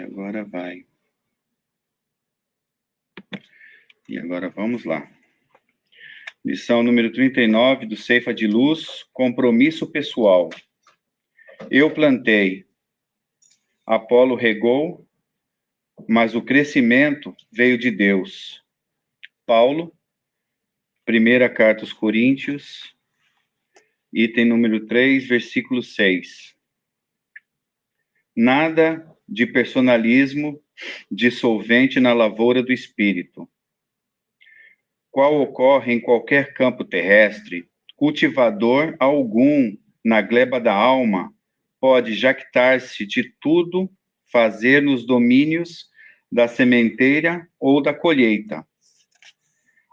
Agora vai. E agora vamos lá. Lição número 39 do Ceifa de Luz, compromisso pessoal. Eu plantei, Apolo regou, mas o crescimento veio de Deus. Paulo, primeira carta aos Coríntios, item número 3, versículo 6. Nada de personalismo dissolvente na lavoura do espírito, qual ocorre em qualquer campo terrestre, cultivador algum na gleba da alma pode jactar-se de tudo fazer nos domínios da sementeira ou da colheita.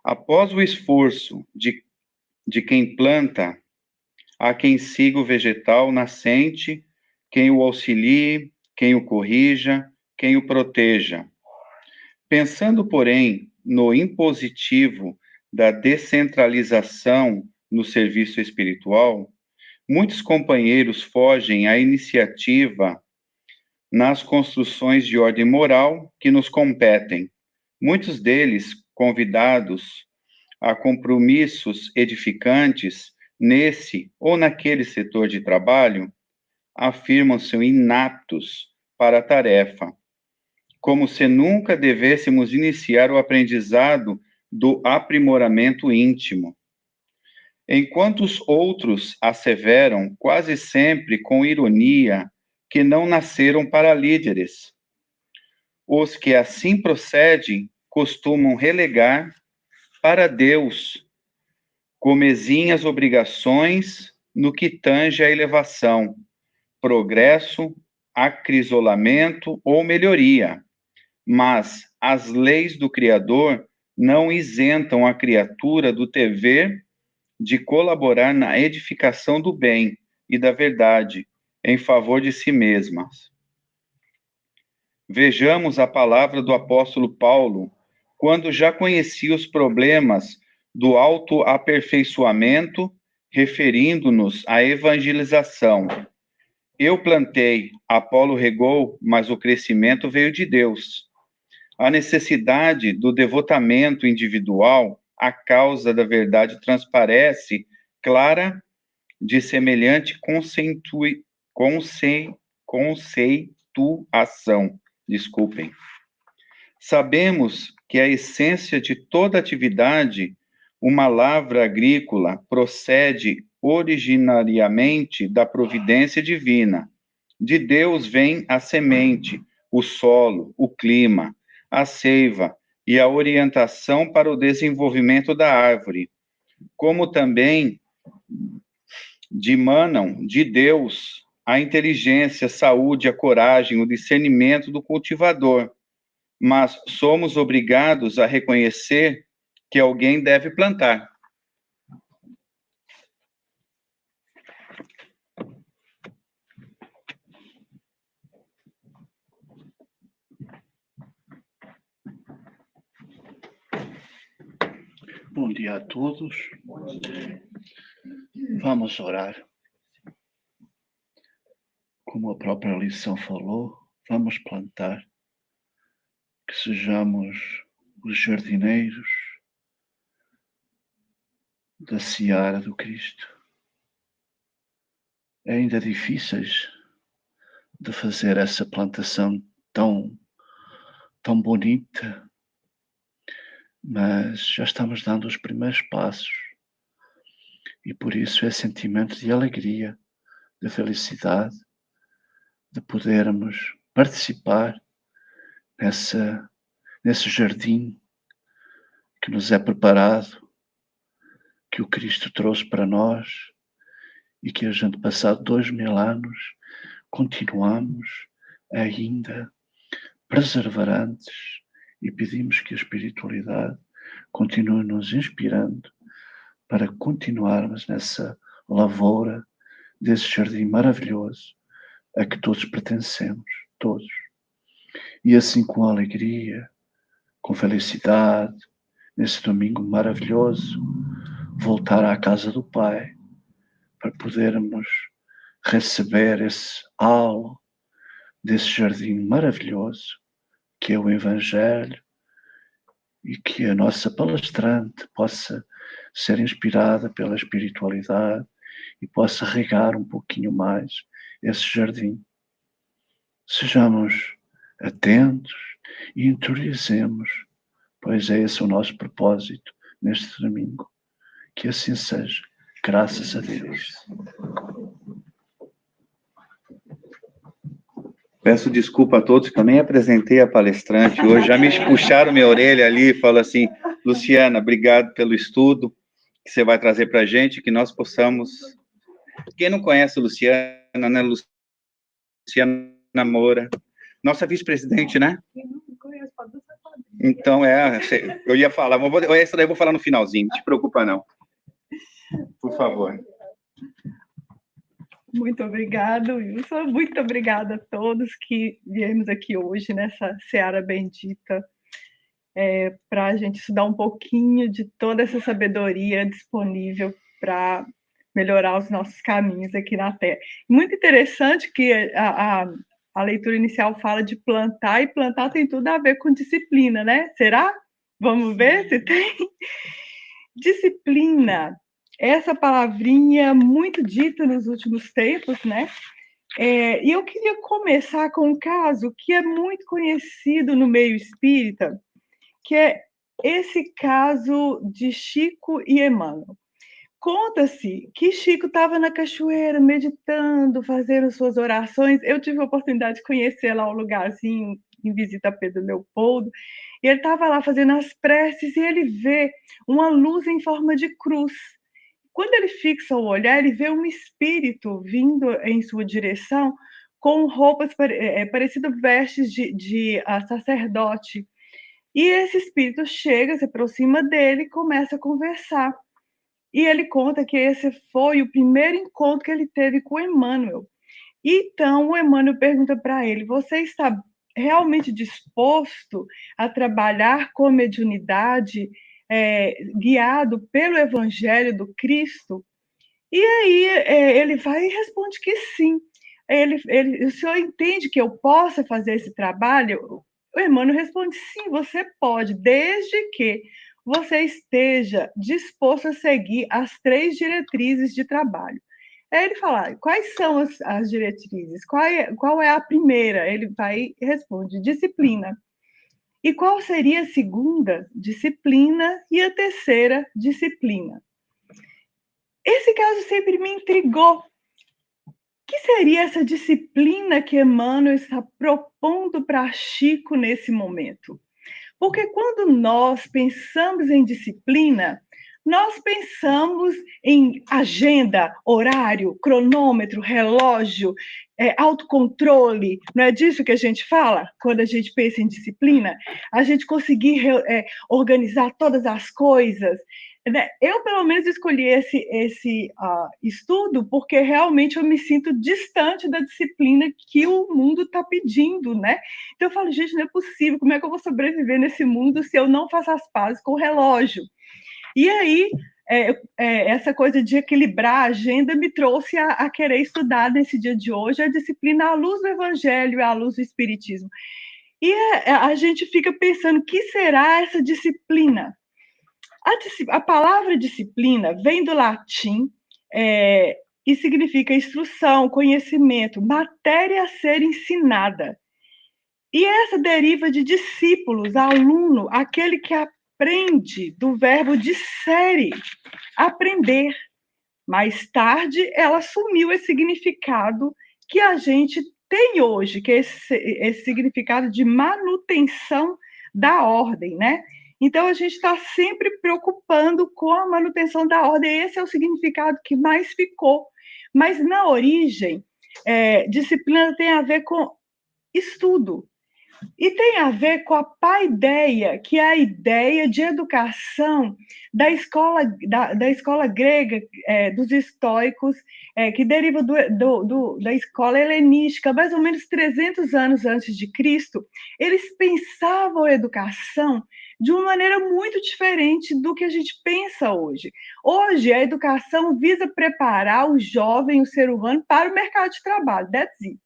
Após o esforço de quem planta, há quem siga o vegetal nascente, quem o auxilie, quem o corrija, quem o proteja. Pensando, porém, no impositivo da descentralização no serviço espiritual, muitos companheiros fogem à iniciativa nas construções de ordem moral que nos competem. Muitos deles, convidados a compromissos edificantes nesse ou naquele setor de trabalho, afirmam-se inaptos para a tarefa, como se nunca devêssemos iniciar o aprendizado do aprimoramento íntimo. Enquanto os outros asseveram, quase sempre com ironia, que não nasceram para líderes. Os que assim procedem costumam relegar para Deus comezinhas obrigações no que tange à elevação, progresso, acrisolamento ou melhoria. Mas as leis do Criador não isentam a criatura do dever de colaborar na edificação do bem e da verdade em favor de si mesmas. Vejamos a palavra do apóstolo Paulo, quando já conhecia os problemas do autoaperfeiçoamento, referindo-nos à evangelização. Eu plantei, Apolo regou, mas o crescimento veio de Deus. A necessidade do devotamento individual à causa da verdade transparece clara de semelhante conceituação. Sabemos que a essência de toda atividade, uma lavra agrícola, procede originariamente da providência divina. De Deus vem a semente, o solo, o clima, a seiva e a orientação para o desenvolvimento da árvore, como também dimanam de Deus a inteligência, a saúde, a coragem, o discernimento do cultivador. Mas somos obrigados a reconhecer que alguém deve plantar. Bom dia a todos. Vamos orar. Como a própria lição falou, vamos plantar, que sejamos os jardineiros da seara do Cristo. É ainda difíceis de fazer essa plantação tão bonita, mas já estamos dando os primeiros passos e por isso é sentimento de alegria, de felicidade, de podermos participar nesse jardim que nos é preparado, que o Cristo trouxe para nós e que a gente, passado 2000 anos, continuamos ainda perseverantes e pedimos que a espiritualidade continue nos inspirando para continuarmos nessa lavoura desse jardim maravilhoso a que todos pertencemos, todos. E assim, com alegria, com felicidade, nesse domingo maravilhoso, voltar à casa do Pai para podermos receber esse halo desse jardim maravilhoso que é o Evangelho, e que a nossa palestrante possa ser inspirada pela espiritualidade e possa regar um pouquinho mais esse jardim. Sejamos atentos e interiorizemos, pois é esse o nosso propósito neste domingo. Que assim seja. Graças a Deus. Peço desculpa a todos que eu nem apresentei a palestrante hoje. Já me puxaram minha orelha ali e falaram assim: Luciana, obrigado pelo estudo que você vai trazer para a gente, que nós possamos... Quem não conhece a Luciana, né? Luciana Moura, nossa vice-presidente, né? Então, eu ia falar, essa daí eu vou falar no finalzinho, não te preocupa não. Por favor. Muito obrigado, Wilson. Muito obrigada a todos que viemos aqui hoje nessa Seara Bendita, para a gente estudar um pouquinho de toda essa sabedoria disponível para melhorar os nossos caminhos aqui na Terra. Muito interessante que a leitura inicial fala de plantar, e plantar tem tudo a ver com disciplina, né? Será? Vamos ver se tem. Disciplina, essa palavrinha muito dita nos últimos tempos, né? E eu queria começar com um caso que é muito conhecido no meio espírita, que é esse caso de Chico e Emmanuel. Conta-se que Chico estava na cachoeira meditando, fazendo suas orações. Eu tive a oportunidade de conhecer lá um lugarzinho em Visita a Pedro Leopoldo, e ele estava lá fazendo as preces e ele vê uma luz em forma de cruz. Quando ele fixa o olhar, ele vê um espírito vindo em sua direção com roupas parecidas vestes de sacerdote. E esse espírito chega, se aproxima dele e começa a conversar. E ele conta que esse foi o primeiro encontro que ele teve com Emmanuel. Então, o Emmanuel pergunta para ele: você está realmente disposto a trabalhar com mediunidade, guiado pelo Evangelho do Cristo? E aí ele vai e responde que sim. O senhor entende que eu possa fazer esse trabalho? O Emmanuel responde: sim, você pode, desde que você esteja disposto a seguir as 3 diretrizes de trabalho. Aí ele fala: quais são as diretrizes? Qual é a primeira? Ele vai e responde: disciplina. E qual seria a segunda? Disciplina. E a terceira? Disciplina. Esse caso sempre me intrigou. O que seria essa disciplina que Emmanuel está propondo para Chico nesse momento? Porque quando nós pensamos em disciplina, nós pensamos em agenda, horário, cronômetro, relógio, autocontrole. Não é disso que a gente fala quando a gente pensa em disciplina? A gente conseguir organizar todas as coisas. Eu, pelo menos, escolhi esse estudo porque realmente eu me sinto distante da disciplina que o mundo está pedindo, né? Então eu falo: gente, não é possível, como é que eu vou sobreviver nesse mundo se eu não faço as pazes com o relógio? E aí, essa coisa de equilibrar a agenda me trouxe a querer estudar nesse dia de hoje a disciplina à luz do Evangelho e à luz do Espiritismo. E a gente fica pensando: o que será essa disciplina? A palavra disciplina vem do latim e significa instrução, conhecimento, matéria a ser ensinada. E essa deriva de discípulos, aluno, aquele que aprende, do verbo dissere, aprender. Mais tarde, ela assumiu esse significado que a gente tem hoje, que é esse significado de manutenção da ordem, né? Então, a gente está sempre preocupando com a manutenção da ordem. Esse é o significado que mais ficou. Mas, na origem, disciplina tem a ver com estudo. E tem a ver com a paideia, que é a ideia de educação da escola grega, dos estoicos, que deriva da escola helenística, mais ou menos 300 anos antes de Cristo. Eles pensavam a educação de uma maneira muito diferente do que a gente pensa hoje. Hoje, a educação visa preparar o jovem, o ser humano, para o mercado de trabalho, that's it.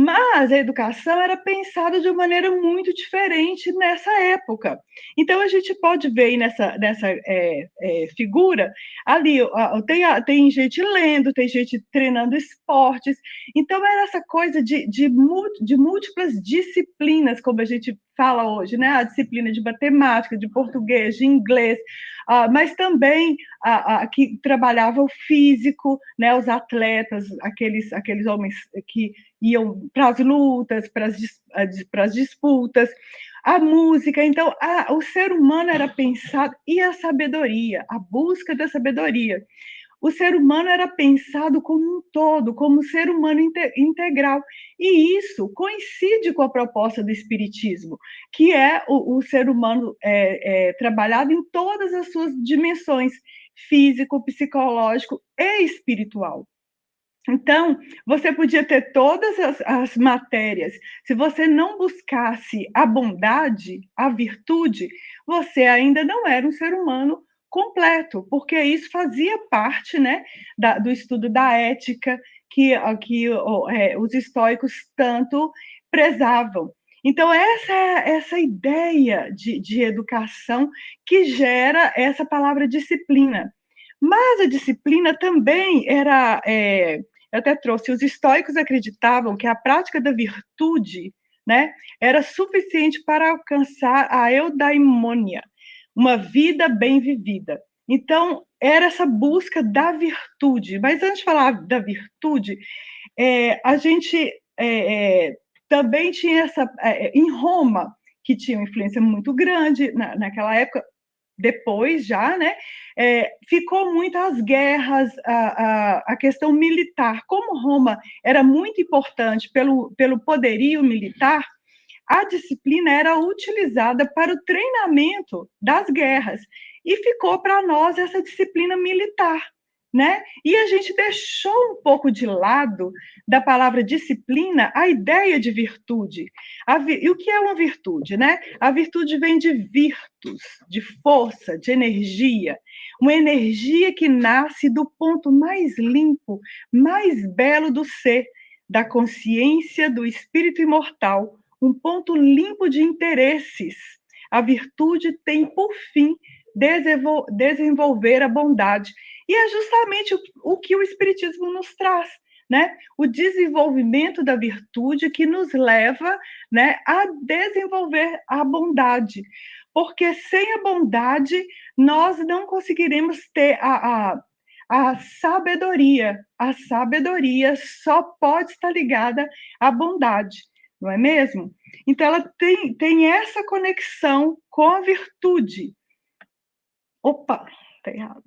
Mas a educação era pensada de uma maneira muito diferente nessa época. Então, a gente pode ver aí nessa figura, ali tem gente lendo, tem gente treinando esportes. Então, era essa coisa de múltiplas disciplinas, como a gente fala hoje, né? A disciplina de matemática, de português, de inglês, mas também que trabalhava o físico, né? Os atletas, aqueles homens que iam para as lutas, para as disputas, a música. Então, o ser humano era pensado, e a sabedoria, a busca da sabedoria. O ser humano era pensado como um todo, como um ser humano integral. E isso coincide com a proposta do Espiritismo, que é o ser humano trabalhado em todas as suas dimensões, físico, psicológico e espiritual. Então, você podia ter todas as matérias. Se você não buscasse a bondade, a virtude, você ainda não era um ser humano completo, porque isso fazia parte, né, do estudo da ética que os estoicos tanto prezavam. Então, essa ideia de educação que gera essa palavra disciplina. Mas a disciplina também era eu até trouxe, os estoicos acreditavam que a prática da virtude, né, era suficiente para alcançar a eudaimonia, uma vida bem vivida. Então, era essa busca da virtude. Mas antes de falar da virtude, a gente também tinha em Roma, que tinha uma influência muito grande naquela época, depois já, né, ficou muito as guerras, a questão militar. Como Roma era muito importante pelo poderio militar, a disciplina era utilizada para o treinamento das guerras, e ficou para nós essa disciplina militar, né? E a gente deixou um pouco de lado da palavra disciplina a ideia de virtude. E o que é uma virtude, né? A virtude vem de virtus, de força, de energia, uma energia que nasce do ponto mais limpo, mais belo do ser, da consciência do espírito imortal, um ponto limpo de interesses. A virtude tem, por fim, desenvolver a bondade. E é justamente o que o Espiritismo nos traz, né? O desenvolvimento da virtude que nos leva, né, a desenvolver a bondade. Porque sem a bondade, nós não conseguiremos ter a sabedoria. A sabedoria só pode estar ligada à bondade, não é mesmo? Então, ela tem essa conexão com a virtude. Opa, tá errado.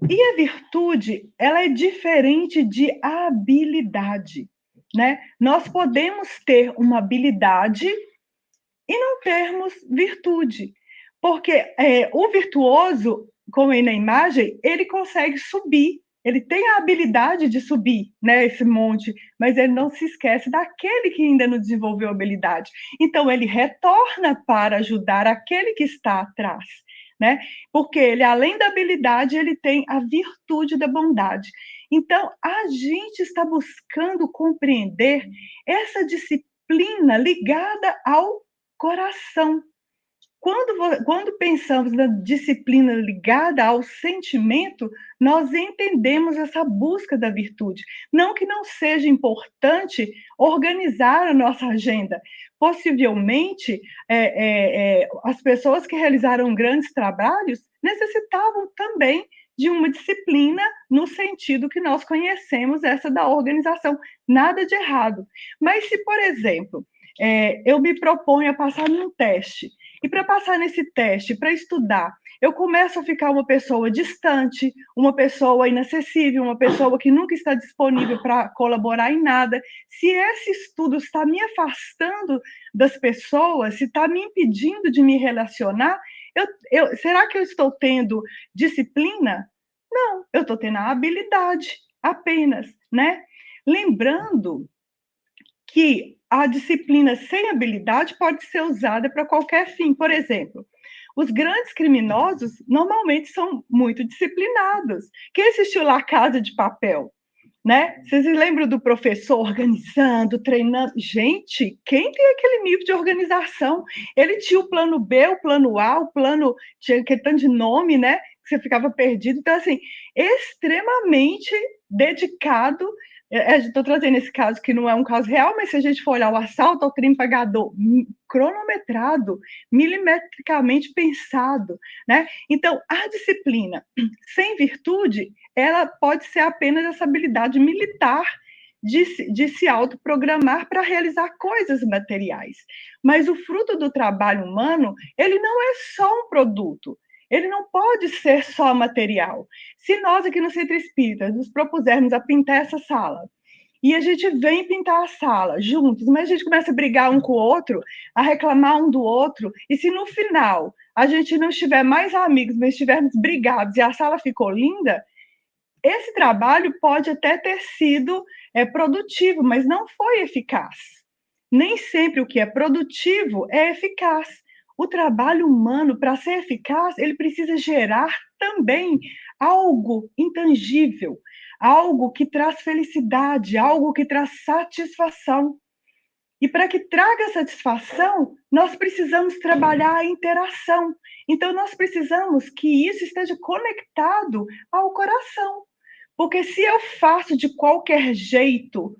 E a virtude, ela é diferente de habilidade, né? Nós podemos ter uma habilidade e não termos virtude, porque o virtuoso, como aí na imagem, ele consegue subir, ele tem a habilidade de subir, né, esse monte, mas ele não se esquece daquele que ainda não desenvolveu a habilidade. Então, ele retorna para ajudar aquele que está atrás, né? Porque ele, além da habilidade, ele tem a virtude da bondade. Então, a gente está buscando compreender essa disciplina ligada ao coração. Quando pensamos na disciplina ligada ao sentimento, nós entendemos essa busca da virtude. Não que não seja importante organizar a nossa agenda. Possivelmente, as pessoas que realizaram grandes trabalhos necessitavam também de uma disciplina no sentido que nós conhecemos, essa da organização. Nada de errado. Mas se, por exemplo, eu me proponho a passar num teste, e para passar nesse teste, para estudar, eu começo a ficar uma pessoa distante, uma pessoa inacessível, uma pessoa que nunca está disponível para colaborar em nada. Se esse estudo está me afastando das pessoas, se está me impedindo de me relacionar, será que eu estou tendo disciplina? Não, eu estou tendo a habilidade apenas, né? Lembrando que a disciplina sem habilidade pode ser usada para qualquer fim. Por exemplo, os grandes criminosos normalmente são muito disciplinados. Quem assistiu La Casa de Papel? né? Vocês se lembram do professor organizando, treinando? Gente, quem tem aquele nível de organização? Ele tinha o plano B, o plano A, o plano... Tinha aquele tanto de nome, né? Que você ficava perdido. Então, assim, extremamente dedicado. Estou trazendo esse caso que não é um caso real, mas se a gente for olhar o assalto ao crime pagador, cronometrado, milimetricamente pensado, né? Então, a disciplina sem virtude, ela pode ser apenas essa habilidade militar de se autoprogramar para realizar coisas materiais. Mas o fruto do trabalho humano, ele não é só um produto, ele não pode ser só material. Se nós aqui no Centro Espírita nos propusermos a pintar essa sala, e a gente vem pintar a sala juntos, mas a gente começa a brigar um com o outro, a reclamar um do outro, e se no final a gente não estiver mais amigos, mas estivermos brigados e a sala ficou linda, esse trabalho pode até ter sido produtivo, mas não foi eficaz. Nem sempre o que é produtivo é eficaz. O trabalho humano, para ser eficaz, ele precisa gerar também algo intangível, algo que traz felicidade, algo que traz satisfação. E para que traga satisfação, nós precisamos trabalhar a interação. Então, nós precisamos que isso esteja conectado ao coração. Porque se eu faço de qualquer jeito,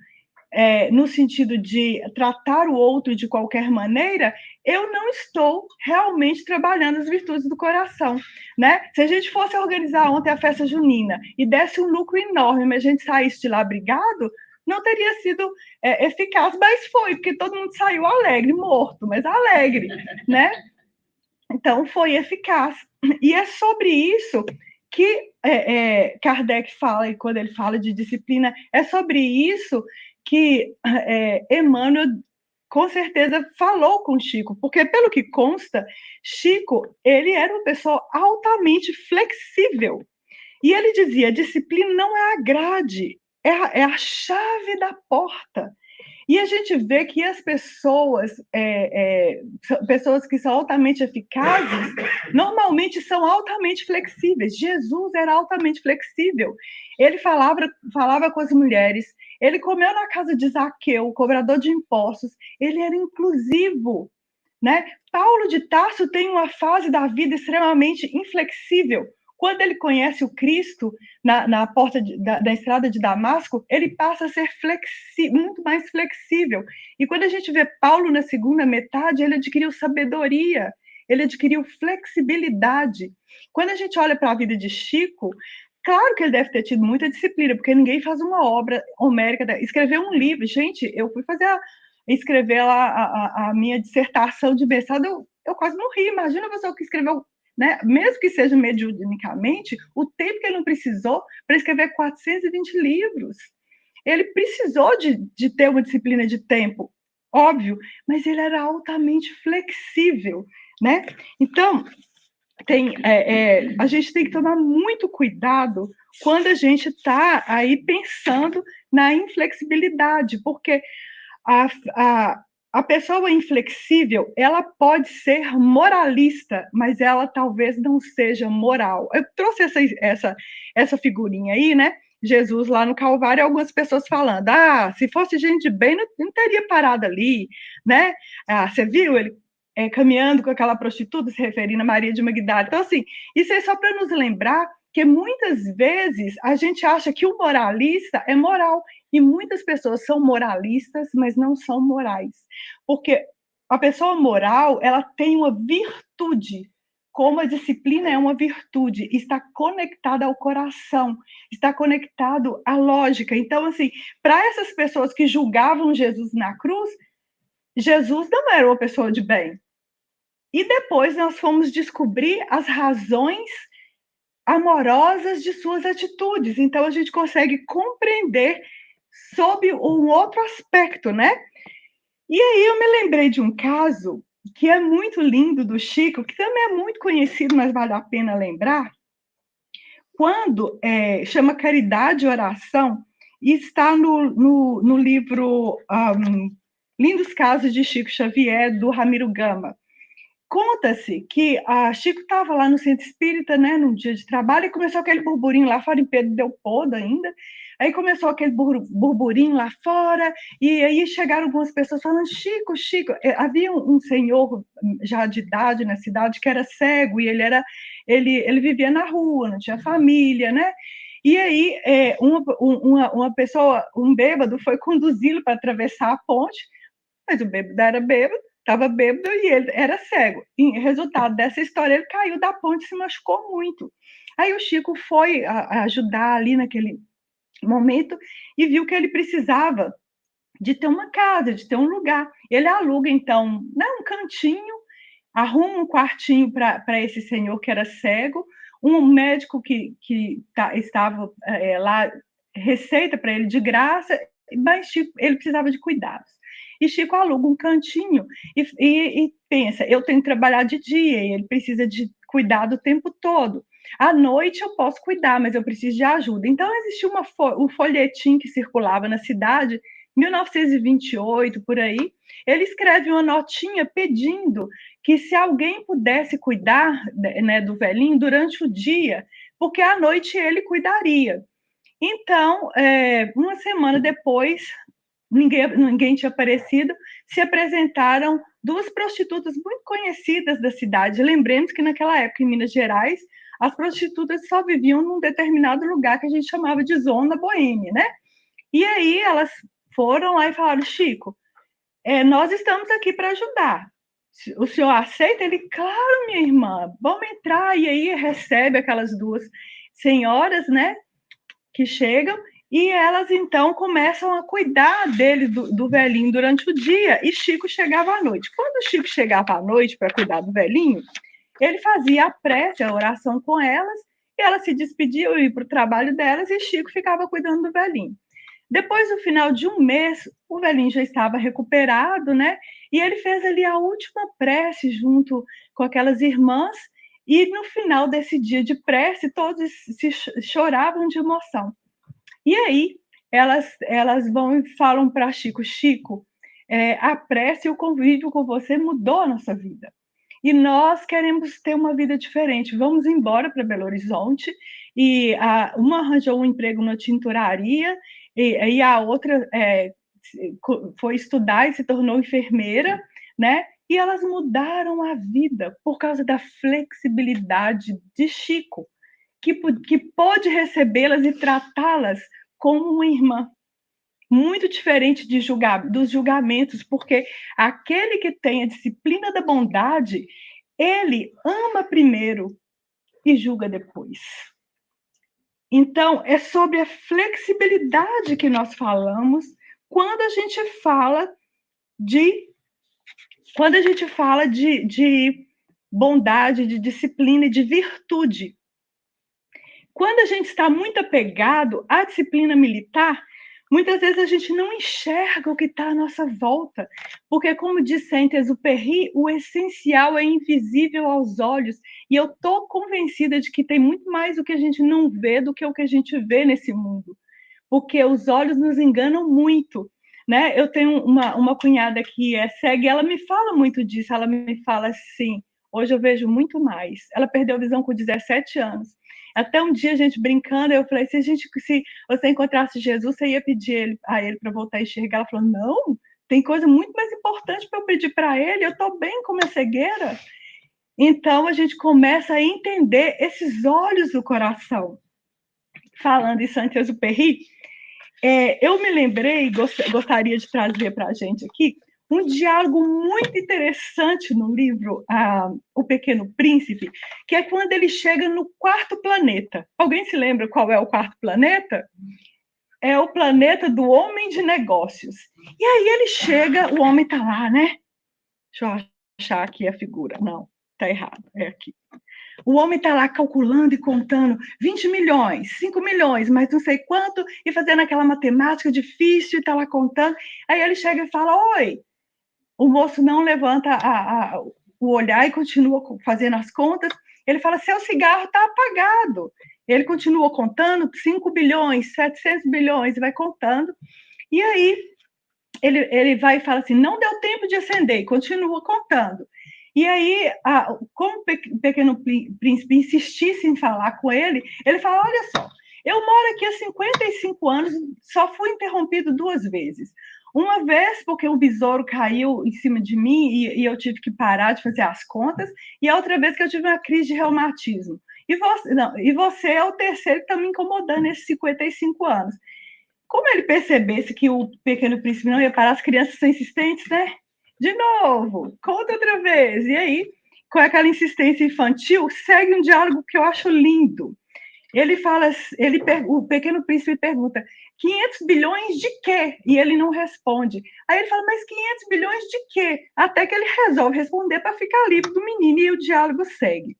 no sentido de tratar o outro de qualquer maneira, eu não estou realmente trabalhando as virtudes do coração, né? Se a gente fosse organizar ontem a festa junina e desse um lucro enorme, mas a gente saísse de lá brigado, não teria sido eficaz, mas foi, porque todo mundo saiu alegre, morto, mas alegre, né? Então, foi eficaz. E é sobre isso que Kardec fala, e quando ele fala de disciplina, é sobre isso que Emmanuel, com certeza, falou com Chico, porque, pelo que consta, Chico, ele era uma pessoa altamente flexível. E ele dizia, disciplina não é a grade, é a chave da porta. E a gente vê que as pessoas, pessoas que são altamente eficazes, normalmente são altamente flexíveis. Jesus era altamente flexível. Ele falava com as mulheres, ele comeu na casa de Zaqueu, cobrador de impostos, ele era inclusivo, né? Paulo de Tarso tem uma fase da vida extremamente inflexível. Quando ele conhece o Cristo na porta da estrada de Damasco, ele passa a ser muito mais flexível. E quando a gente vê Paulo na segunda metade, ele adquiriu sabedoria, ele adquiriu flexibilidade. Quando a gente olha para a vida de Chico, claro que ele deve ter tido muita disciplina, porque ninguém faz uma obra homérica, escrever um livro. Gente, eu fui escrever lá a minha dissertação de mestrado, eu quase morri. Imagina a pessoa que escreveu, né, mesmo que seja mediunicamente, o tempo que ele não precisou para escrever 420 livros. Ele precisou de ter uma disciplina de tempo, óbvio, mas ele era altamente flexível, né? Então, a gente tem que tomar muito cuidado quando a gente está aí pensando na inflexibilidade, porque a pessoa inflexível, ela pode ser moralista, mas ela talvez não seja moral. Eu trouxe essa figurinha aí, né? Jesus lá no Calvário, algumas pessoas falando, se fosse gente de bem, não teria parado ali, né? Você viu ele caminhando com aquela prostituta, se referindo a Maria de Magdala. Então, assim, isso é só para nos lembrar que muitas vezes a gente acha que o moralista é moral, e muitas pessoas são moralistas, mas não são morais. Porque a pessoa moral, ela tem uma virtude, como a disciplina é uma virtude, está conectada ao coração, está conectado à lógica. Então, assim, para essas pessoas que julgavam Jesus na cruz, Jesus não era uma pessoa de bem. E depois nós fomos descobrir as razões amorosas de suas atitudes. Então, a gente consegue compreender sob um outro aspecto, né? E aí eu me lembrei de um caso que é muito lindo do Chico, que também é muito conhecido, mas vale a pena lembrar, quando chama Caridade e Oração, e está no livro Lindos Casos de Chico Xavier, do Ramiro Gama. conta-se que a Chico estava lá no centro espírita, né, num dia de trabalho, e começou aquele burburinho lá fora, em Pedro Leopoldo ainda. Aí começou aquele burburinho lá fora, e aí chegaram algumas pessoas falando, Chico, Chico. Havia um senhor já de idade na cidade que era cego, e ele vivia na rua, não tinha família, né? E aí uma pessoa, um bêbado, foi conduzi-lo para atravessar a ponte, mas o bêbado era bêbado, estava bêbado e ele era cego. E, resultado dessa história, ele caiu da ponte e se machucou muito. Aí o Chico foi ajudar ali naquele momento e viu que ele precisava de ter uma casa, de ter um lugar. Ele aluga, então, né, um cantinho, arruma um quartinho para esse senhor que era cego, um médico que estava lá, receita para ele de graça, mas Chico, ele precisava de cuidados. E Chico aluga um cantinho e pensa, eu tenho que trabalhar de dia, e ele precisa de cuidado o tempo todo. À noite eu posso cuidar, mas eu preciso de ajuda. Então, existia um folhetim que circulava na cidade, 1928, por aí. Ele escreve uma notinha pedindo que se alguém pudesse cuidar, né, do velhinho durante o dia, porque à noite ele cuidaria. Então, uma semana depois, ninguém tinha aparecido, se apresentaram duas prostitutas muito conhecidas da cidade. Lembremos que naquela época, em Minas Gerais, as prostitutas só viviam num determinado lugar que a gente chamava de zona boêmia, né? E aí elas foram lá e falaram, Chico, nós estamos aqui para ajudar. O senhor aceita? Ele, claro, minha irmã, vamos entrar. E aí recebe aquelas duas senhoras, né, que chegam, e elas então começam a cuidar dele, do velhinho, durante o dia, e Chico chegava à noite. Quando o Chico chegava à noite para cuidar do velhinho, ele fazia a prece, a oração com elas, e elas se despediam e ir para o trabalho delas, e Chico ficava cuidando do velhinho. Depois, no final de um mês, o velhinho já estava recuperado, né? E ele fez ali a última prece junto com aquelas irmãs, e no final desse dia de prece, todos choravam de emoção. E aí, elas vão e falam para Chico, Chico, a prece e o convívio com você mudou a nossa vida. E nós queremos ter uma vida diferente. Vamos embora para Belo Horizonte. E uma arranjou um emprego na tinturaria, e a outra foi estudar e se tornou enfermeira, né? E elas mudaram a vida por causa da flexibilidade de Chico, que pôde recebê-las e tratá-las como uma irmã. Muito diferente dos julgamentos, porque aquele que tem a disciplina da bondade, ele ama primeiro e julga depois. Então, é sobre a flexibilidade que nós falamos quando a gente fala de bondade, de disciplina e de virtude. Quando a gente está muito apegado à disciplina militar, muitas vezes a gente não enxerga o que está à nossa volta, porque, como diz Saint-Exupéry, o essencial é invisível aos olhos, e eu estou convencida de que tem muito mais o que a gente não vê do que o que a gente vê nesse mundo, porque os olhos nos enganam muito, né? Eu tenho uma cunhada que é cega e ela me fala muito disso, ela me fala assim, hoje eu vejo muito mais. Ela perdeu a visão com 17 anos. Até um dia, a gente brincando, eu falei, se você encontrasse Jesus, você ia pedir a ele para voltar a enxergar? Ela falou, não, tem coisa muito mais importante para eu pedir para ele, eu estou bem com minha cegueira. Então, a gente começa a entender esses olhos do coração. Falando em Saint-Exupéry, eu me lembrei, gostaria de trazer para a gente aqui, um diálogo muito interessante no livro O Pequeno Príncipe, que é quando ele chega no quarto planeta. Alguém se lembra qual é o quarto planeta? É o planeta do homem de negócios. E aí ele chega, o homem está lá, né? Deixa eu achar aqui a figura. Não, está errado, é aqui. O homem está lá calculando e contando 20 milhões, 5 milhões, mas não sei quanto, e fazendo aquela matemática difícil, e está lá contando. Aí ele chega e fala, oi. O moço não levanta o olhar e continua fazendo as contas. Ele fala, seu cigarro está apagado. Ele continua contando 5 bilhões, 700 bilhões, e vai contando. E aí ele vai e fala assim, não deu tempo de acender, e continua contando. E aí, como o Pequeno Príncipe insistisse em falar com ele, ele fala, olha só, eu moro aqui há 55 anos, só fui interrompido 2 vezes. Uma vez porque um besouro caiu em cima de mim e eu tive que parar de fazer as contas, e a outra vez que eu tive uma crise de reumatismo. E você é o terceiro que está me incomodando nesses 55 anos. Como ele percebesse que o Pequeno Príncipe não ia parar, as crianças são insistentes, né? De novo, conta outra vez. E aí, com aquela insistência infantil, segue um diálogo que eu acho lindo. Ele fala, o Pequeno Príncipe pergunta, 500 bilhões de quê? E ele não responde. Aí ele fala, mas 500 bilhões de quê? Até que ele resolve responder para ficar livre do menino e o diálogo segue.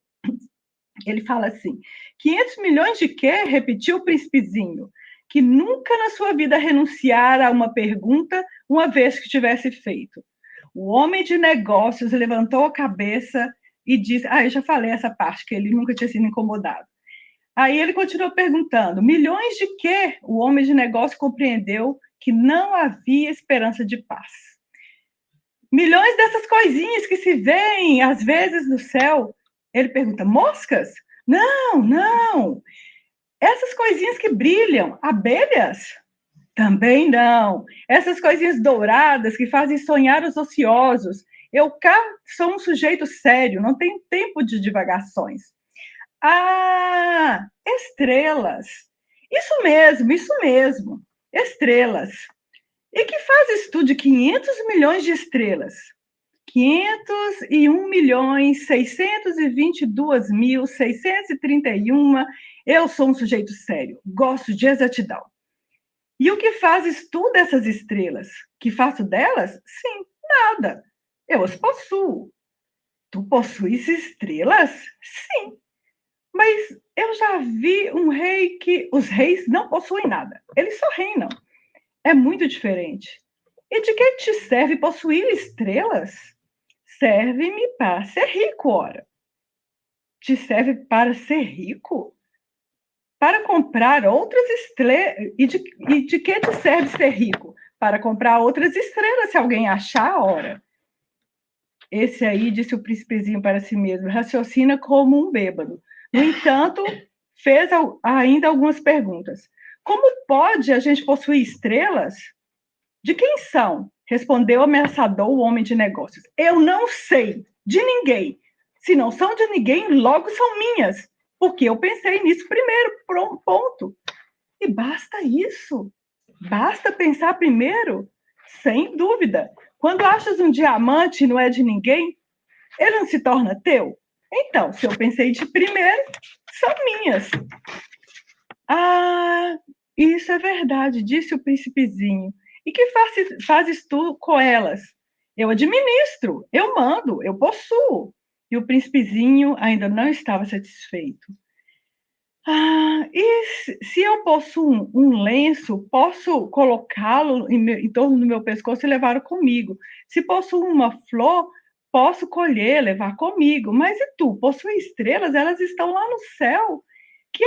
Ele fala assim, 500 milhões de quê? Repetiu o príncipezinho, que nunca na sua vida renunciara a uma pergunta uma vez que tivesse feito. O homem de negócios levantou a cabeça e disse, eu já falei essa parte, que ele nunca tinha sido incomodado. Aí ele continuou perguntando, milhões de quê? O homem de negócio compreendeu que não havia esperança de paz. Milhões dessas coisinhas que se veem às vezes no céu. Ele pergunta, moscas? Não, não. Essas coisinhas que brilham, abelhas? Também não. Essas coisinhas douradas que fazem sonhar os ociosos. Eu cá sou um sujeito sério, não tenho tempo de divagações. Estrelas. Isso mesmo. Estrelas. E que fazes tu de 500 milhões de estrelas? 501.622.631. Eu sou um sujeito sério, gosto de exatidão. E o que fazes tu dessas estrelas? Que faço delas? Sim, nada. Eu as possuo. Tu possuis estrelas? Sim. Mas eu já vi um rei que os reis não possuem nada. Eles só reinam. É muito diferente. E de que te serve possuir estrelas? Serve-me para ser rico, ora. Te serve para ser rico? Para comprar outras estrelas. E de que te serve ser rico? Para comprar outras estrelas, se alguém achar, ora. Esse aí, disse o príncipezinho para si mesmo, raciocina como um bêbado. No entanto, fez ainda algumas perguntas. Como pode a gente possuir estrelas? De quem são? Respondeu ameaçador o homem de negócios. Eu não sei, de ninguém. Se não são de ninguém, logo são minhas. Porque eu pensei nisso primeiro, ponto. E basta isso. Basta pensar primeiro, sem dúvida. Quando achas um diamante e não é de ninguém, ele não se torna teu? Então, se eu pensei de primeiro, são minhas. Isso é verdade, disse o príncipezinho. E que fazes tu com elas? Eu administro, eu mando, eu possuo. E o príncipezinho ainda não estava satisfeito. E se eu possuo um lenço, posso colocá-lo em torno do meu pescoço e levá-lo comigo. Se possuo uma flor, posso colher, levar comigo. Mas e tu, possui estrelas? Elas estão lá no céu. Que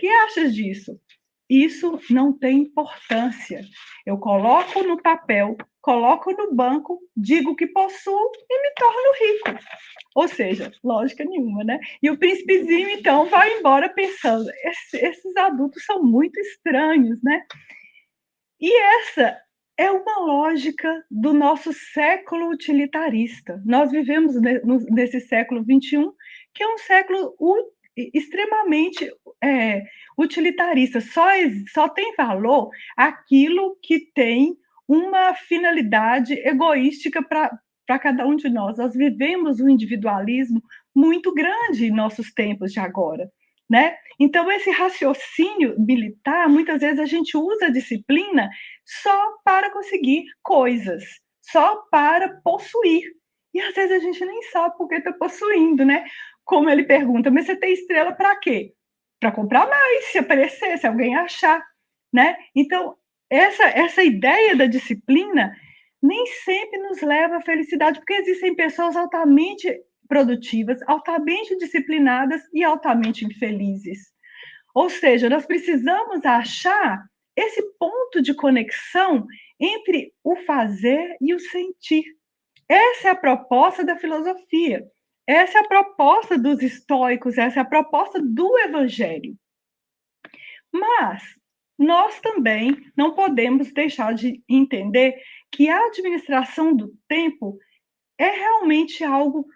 achas disso? Isso não tem importância. Eu coloco no papel, coloco no banco, digo que possuo e me torno rico. Ou seja, lógica nenhuma, né? E o príncipezinho, então, vai embora pensando, esses adultos são muito estranhos, né? E essa é uma lógica do nosso século utilitarista. Nós vivemos nesse século XXI, que é um século extremamente utilitarista. Só tem valor aquilo que tem uma finalidade egoística para cada um de nós. Nós vivemos um individualismo muito grande em nossos tempos de agora, né? Então, esse raciocínio militar, muitas vezes a gente usa a disciplina só para conseguir coisas, só para possuir. E às vezes a gente nem sabe por que está possuindo, né? Como ele pergunta, mas você tem estrela para quê? Para comprar mais, se aparecer, se alguém achar, né? Então, essa ideia da disciplina nem sempre nos leva à felicidade, porque existem pessoas altamente produtivas, altamente disciplinadas e altamente infelizes. Ou seja, nós precisamos achar esse ponto de conexão entre o fazer e o sentir. Essa é a proposta da filosofia. Essa é a proposta dos estoicos, essa é a proposta do evangelho. Mas nós também não podemos deixar de entender que a administração do tempo é realmente algo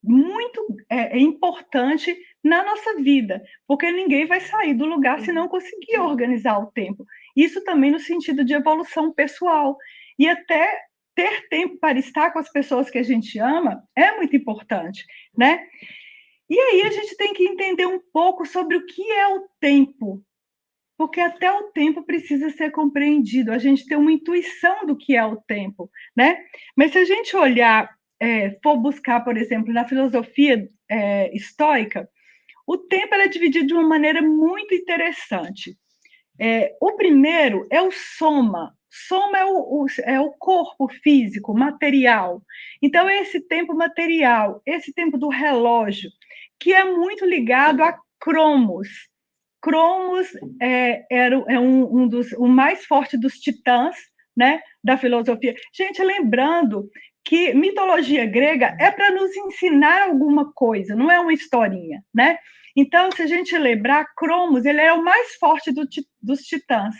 muito importante na nossa vida, porque ninguém vai sair do lugar se não conseguir organizar o tempo. Isso também no sentido de evolução pessoal. E até ter tempo para estar com as pessoas que a gente ama é muito importante, né? E aí a gente tem que entender um pouco sobre o que é o tempo, porque até o tempo precisa ser compreendido, a gente tem uma intuição do que é o tempo, né? Mas se a gente olhar, for buscar, por exemplo, na filosofia estoica, o tempo é dividido de uma maneira muito interessante. O primeiro é o soma. Soma é o corpo físico, material. Então, esse tempo material, esse tempo do relógio, que é muito ligado a cromos. Cromos é o mais forte dos titãs, né, da filosofia. Gente, lembrando que mitologia grega é para nos ensinar alguma coisa, não é uma historinha, né? Então, se a gente lembrar, Cromos, ele era o mais forte dos titãs.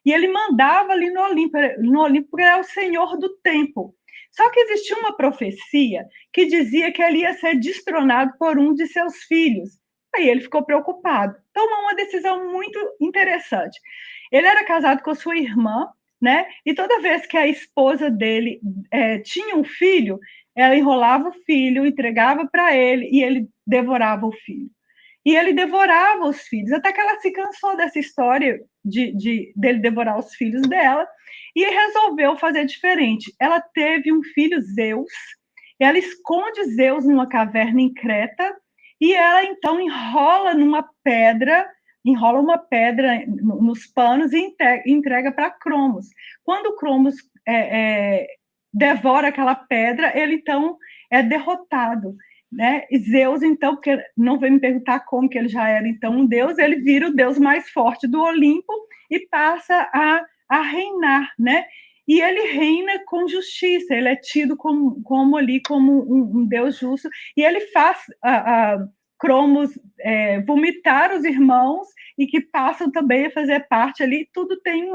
E ele mandava ali no Olimpo, porque era o senhor do tempo. Só que existia uma profecia que dizia que ele ia ser destronado por um de seus filhos. Aí ele ficou preocupado. Tomou uma decisão muito interessante. Ele era casado com sua irmã, né? E toda vez que a esposa dele tinha um filho, ela enrolava o filho, entregava para ele e ele devorava o filho. E ele devorava os filhos, até que ela se cansou dessa história dele devorar os filhos dela e resolveu fazer diferente. Ela teve um filho, Zeus, ela esconde Zeus numa caverna em Creta e ela então enrola uma pedra nos panos e entrega para Cromos. Quando Cromos devora aquela pedra, ele então é derrotado, né? E Zeus, então, porque não vem me perguntar como que ele já era então um deus, ele vira o deus mais forte do Olimpo e passa a reinar, né? E ele reina com justiça, ele é tido como um deus justo, e ele faz Cromos vomitar os irmãos e que passam também a fazer parte ali, tudo tem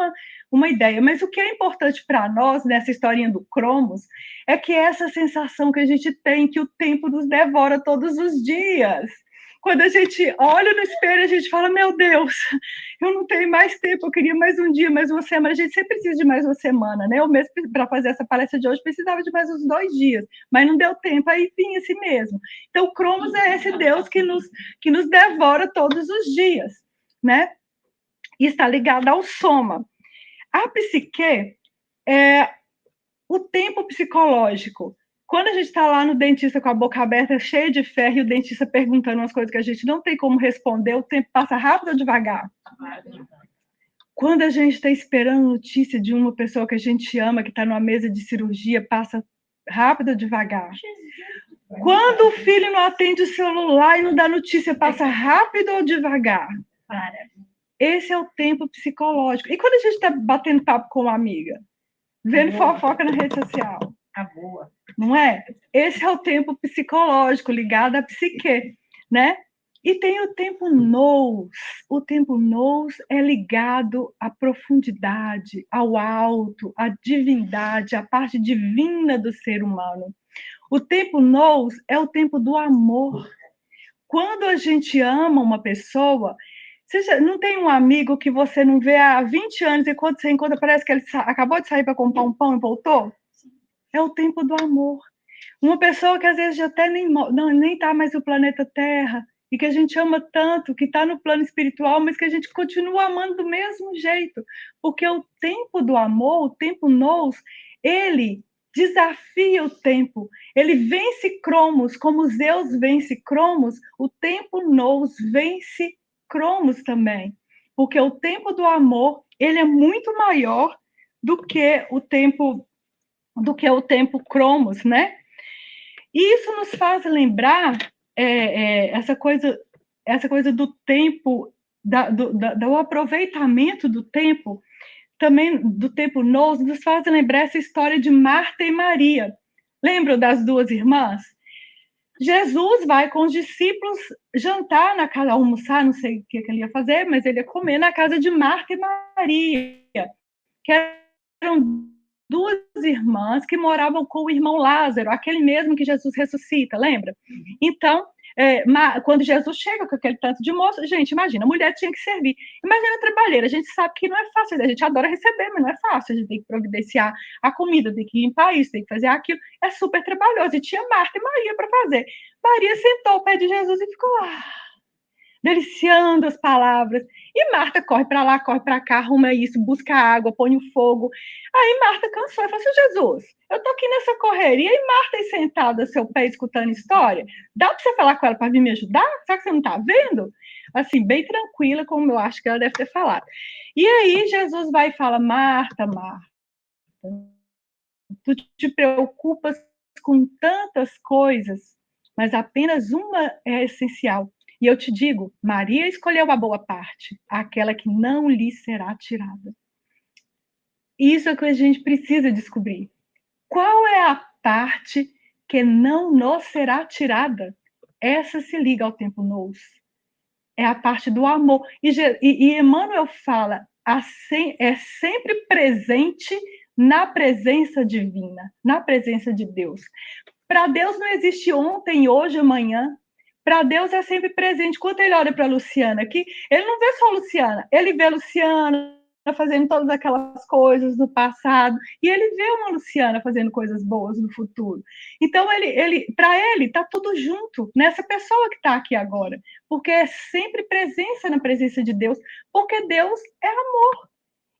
uma ideia. Mas o que é importante para nós nessa historinha do Cromos é que essa sensação que a gente tem que o tempo nos devora todos os dias. Quando a gente olha no espelho, a gente fala, meu Deus, eu não tenho mais tempo, eu queria mais um dia, mais uma semana. A gente sempre precisa de mais uma semana, né? Eu mesmo, para fazer essa palestra de hoje, precisava de mais uns 2 dias, mas não deu tempo, aí vinha assim mesmo. Então, o Cromos é esse Deus que nos devora todos os dias, né? E está ligado ao soma. A psique é o tempo psicológico. Quando a gente está lá no dentista com a boca aberta, cheia de ferro, e o dentista perguntando umas coisas que a gente não tem como responder, o tempo passa rápido ou devagar? Quando a gente está esperando notícia de uma pessoa que a gente ama, que está numa mesa de cirurgia, passa rápido ou devagar? Quando o filho não atende o celular e não dá notícia, passa rápido ou devagar? Esse é o tempo psicológico. E quando a gente está batendo papo com uma amiga? Vendo fofoca na rede social. Boa. Não é? Esse é o tempo psicológico, ligado à psique, né? E tem o tempo nous. O tempo nous é ligado à profundidade, ao alto, à divindade, à parte divina do ser humano. O tempo nous é o tempo do amor. Quando a gente ama uma pessoa, você não tem um amigo que você não vê há 20 anos e quando você encontra parece que ele acabou de sair para comprar um pão e voltou? É o tempo do amor. Uma pessoa que às vezes já até nem está mais no planeta Terra e que a gente ama tanto, que está no plano espiritual, mas que a gente continua amando do mesmo jeito. Porque o tempo do amor, o tempo nous, ele desafia o tempo. Ele vence Cromos, como Zeus vence Cromos, o tempo nous vence Cromos também. Porque o tempo do amor, ele é muito maior do que o tempo Cromos, né? E isso nos faz lembrar essa coisa do tempo, do aproveitamento do tempo, também do tempo nous, nos faz lembrar essa história de Marta e Maria. Lembram das duas irmãs? Jesus vai com os discípulos jantar na casa, almoçar, não sei o que ele ia fazer, mas ele ia comer na casa de Marta e Maria, que eram duas irmãs que moravam com o irmão Lázaro, aquele mesmo que Jesus ressuscita, lembra? Então, quando Jesus chega com aquele tanto de moço, gente, imagina, a mulher tinha que servir. Imagina a trabalheira, a gente sabe que não é fácil, a gente adora receber, mas não é fácil, a gente tem que providenciar a comida, tem que limpar isso, tem que fazer aquilo, é super trabalhoso, e tinha Marta e Maria para fazer. Maria sentou ao pé de Jesus e ficou lá, deliciando as palavras. E Marta corre para lá, corre para cá, arruma isso, busca água, põe o fogo. Aí Marta cansou e falou assim, Jesus, eu tô aqui nessa correria e Marta aí sentada ao seu pé escutando história, dá para você falar com ela para vir me ajudar? Será que você não está vendo? Assim, bem tranquila, como eu acho que ela deve ter falado. E aí Jesus vai e fala, Marta, Marta, tu te preocupas com tantas coisas, mas apenas uma é essencial. E eu te digo, Maria escolheu a boa parte, aquela que não lhe será tirada. Isso é o que a gente precisa descobrir. Qual é a parte que não nos será tirada? Essa se liga ao tempo nous. É a parte do amor. E Emmanuel fala, é sempre presente na presença divina, na presença de Deus. Para Deus não existe ontem, hoje, amanhã. Para Deus é sempre presente. Quando ele olha para a Luciana aqui, ele não vê só a Luciana, ele vê a Luciana fazendo todas aquelas coisas no passado, e ele vê uma Luciana fazendo coisas boas no futuro. Então, para ele, está tudo junto, nessa pessoa que está aqui agora, porque é sempre presença na presença de Deus, porque Deus é amor.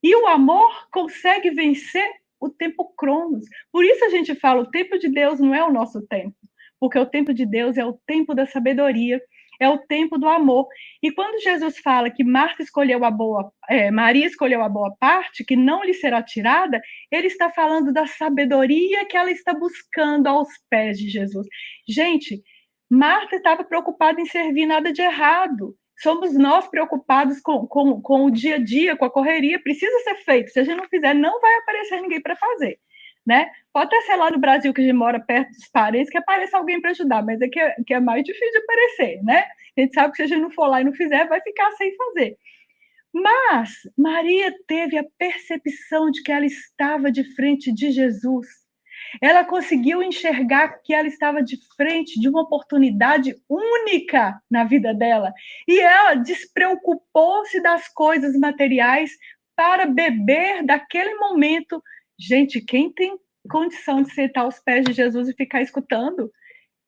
E o amor consegue vencer o tempo cronos. Por isso a gente fala, o tempo de Deus não é o nosso tempo, porque o tempo de Deus é o tempo da sabedoria, é o tempo do amor. E quando Jesus fala que Maria escolheu a boa parte, que não lhe será tirada, ele está falando da sabedoria que ela está buscando aos pés de Jesus. Gente, Marta estava preocupada em servir, nada de errado. Somos nós preocupados com o dia a dia, com a correria, precisa ser feito. Se a gente não fizer, não vai aparecer ninguém para fazer. Né? Pode até ser lá no Brasil que a gente mora perto dos parentes que apareça alguém para ajudar, mas que é mais difícil de aparecer, né? A gente sabe que se a gente não for lá e não fizer, vai ficar sem fazer. Mas Maria teve a percepção de que ela estava de frente de Jesus. Ela conseguiu enxergar que ela estava de frente de uma oportunidade única na vida dela. E ela despreocupou-se das coisas materiais para beber daquele momento. Gente, quem tem condição de sentar aos pés de Jesus e ficar escutando?